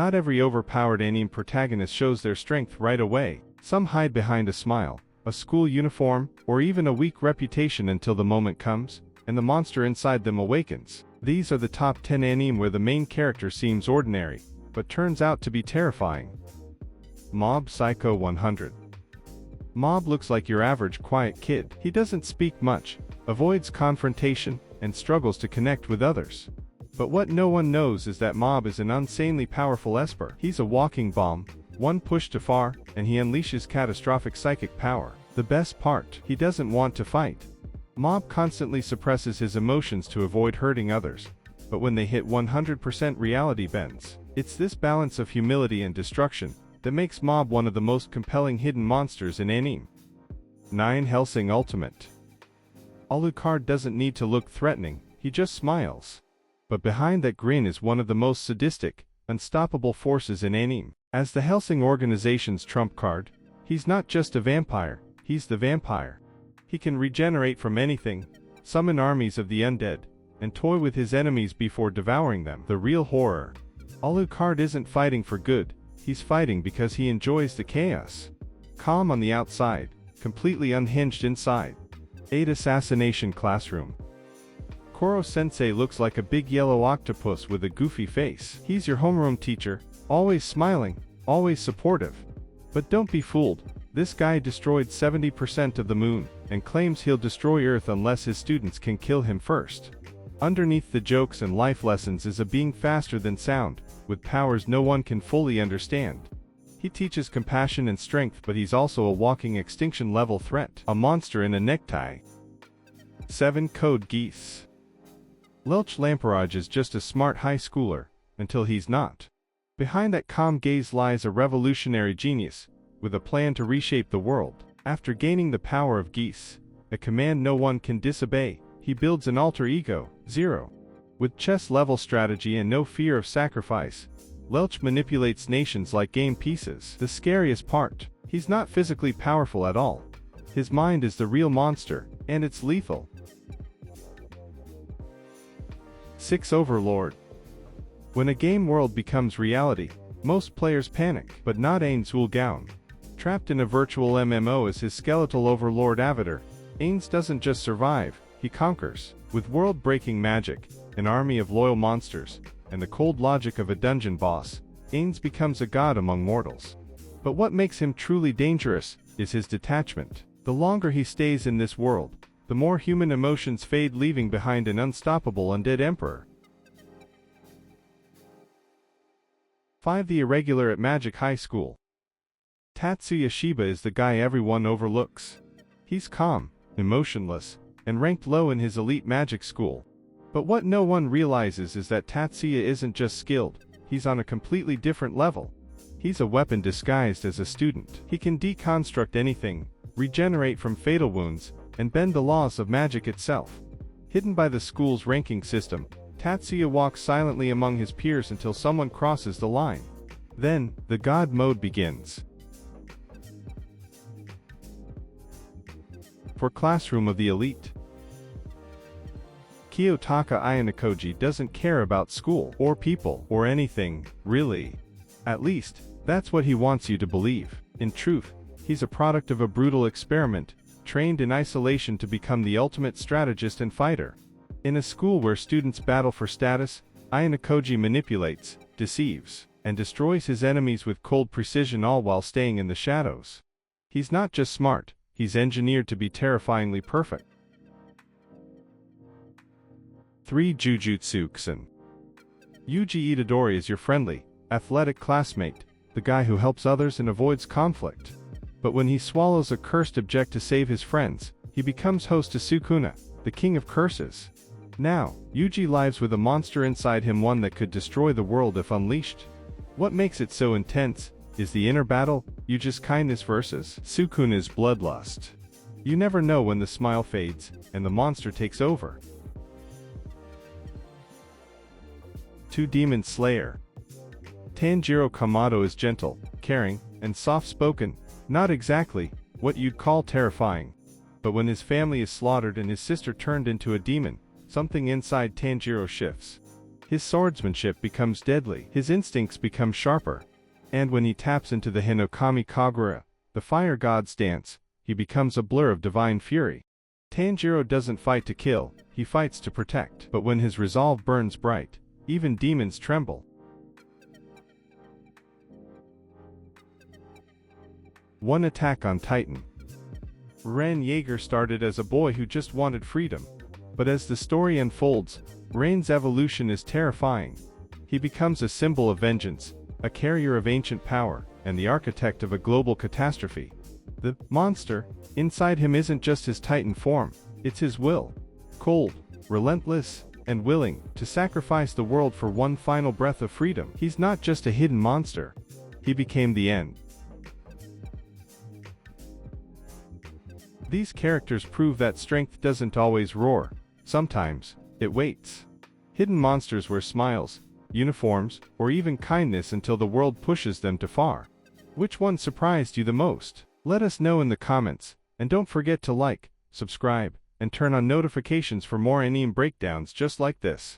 Not every overpowered anime protagonist shows their strength right away. Some hide behind a smile, a school uniform, or even a weak reputation until the moment comes, and the monster inside them awakens. These are the top 10 anime where the main character seems ordinary, but turns out to be terrifying. Mob Psycho 100. Mob looks like your average quiet kid. He doesn't speak much, avoids confrontation, and struggles to connect with others. But what no one knows is that Mob is an insanely powerful esper. He's a walking bomb, one push too far, and he unleashes catastrophic psychic power. The best part, he doesn't want to fight. Mob constantly suppresses his emotions to avoid hurting others, but when they hit 100% reality bends. It's this balance of humility and destruction that makes Mob one of the most compelling hidden monsters in anime. 9. Hellsing Ultimate. Alucard doesn't need to look threatening, he just smiles. But behind that grin is one of the most sadistic, unstoppable forces in anime. As the Hellsing organization's trump card, he's not just a vampire, he's the vampire. He can regenerate from anything, summon armies of the undead, and toy with his enemies before devouring them. The real horror. Alucard isn't fighting for good, he's fighting because he enjoys the chaos. Calm on the outside, completely unhinged inside. 8. Assassination Classroom. Koro-sensei looks like a big yellow octopus with a goofy face. He's your homeroom teacher, always smiling, always supportive. But don't be fooled, this guy destroyed 70% of the moon, and claims he'll destroy Earth unless his students can kill him first. Underneath the jokes and life lessons is a being faster than sound, with powers no one can fully understand. He teaches compassion and strength, but he's also a walking extinction-level threat, a monster in a necktie. 7. Code Geass. Lelouch Lamperage is just a smart high schooler, until he's not. Behind that calm gaze lies a revolutionary genius, with a plan to reshape the world. After gaining the power of Geass, a command no one can disobey, he builds an alter ego, Zero. With chess-level strategy and no fear of sacrifice, Lelouch manipulates nations like game pieces. The scariest part, he's not physically powerful at all. His mind is the real monster, and it's lethal. 6. Overlord. When a game world becomes reality, most players panic, but not Ayanokoji. Trapped in a virtual MMO as his skeletal overlord avatar, Ayanokoji doesn't just survive, he conquers. With world-breaking magic, an army of loyal monsters, and the cold logic of a dungeon boss, Ayanokoji becomes a god among mortals. But what makes him truly dangerous is his detachment. The longer he stays in this world, the more human emotions fade, leaving behind an unstoppable undead emperor. 5. The Irregular at Magic High School. Tatsuya Shiba is the guy everyone overlooks. He's calm, emotionless, and ranked low in his elite magic school. But what no one realizes is that Tatsuya isn't just skilled, he's on a completely different level. He's a weapon disguised as a student. He can deconstruct anything, regenerate from fatal wounds, and bend the laws of magic itself. Hidden by the school's ranking system, Tatsuya walks silently among his peers until someone crosses the line. Then, the God mode begins. For Classroom of the Elite. Kiyotaka Ayanokoji doesn't care about school, or people, or anything, really. At least, that's what he wants you to believe. In truth, he's a product of a brutal experiment, trained in isolation to become the ultimate strategist and fighter. In a school where students battle for status, Ayanokoji manipulates, deceives, and destroys his enemies with cold precision, all while staying in the shadows. He's not just smart, he's engineered to be terrifyingly perfect. 3. Jujutsu Kaisen. Yuji Itadori is your friendly, athletic classmate, the guy who helps others and avoids conflict. But when he swallows a cursed object to save his friends, he becomes host to Sukuna, the king of curses. Now, Yuji lives with a monster inside him, one that could destroy the world if unleashed. What makes it so intense is the inner battle, Yuji's kindness versus Sukuna's bloodlust. You never know when the smile fades, and the monster takes over. 2. Demon Slayer. Tanjiro Kamado is gentle, caring, and soft-spoken, not exactly what you'd call terrifying. But when his family is slaughtered and his sister turned into a demon, something inside Tanjiro shifts. His swordsmanship becomes deadly, his instincts become sharper. And when he taps into the Hinokami Kagura, the fire god's dance, he becomes a blur of divine fury. Tanjiro doesn't fight to kill, he fights to protect. But when his resolve burns bright, even demons tremble. One Attack on Titan. Eren Yeager started as a boy who just wanted freedom. But as the story unfolds, Eren's evolution is terrifying. He becomes a symbol of vengeance, a carrier of ancient power, and the architect of a global catastrophe. The monster inside him isn't just his Titan form, it's his will. Cold, relentless, and willing to sacrifice the world for one final breath of freedom. He's not just a hidden monster. He became the end. These characters prove that strength doesn't always roar. Sometimes, it waits. Hidden monsters wear smiles, uniforms, or even kindness until the world pushes them too far. Which one surprised you the most? Let us know in the comments, and don't forget to like, subscribe, and turn on notifications for more anime breakdowns just like this.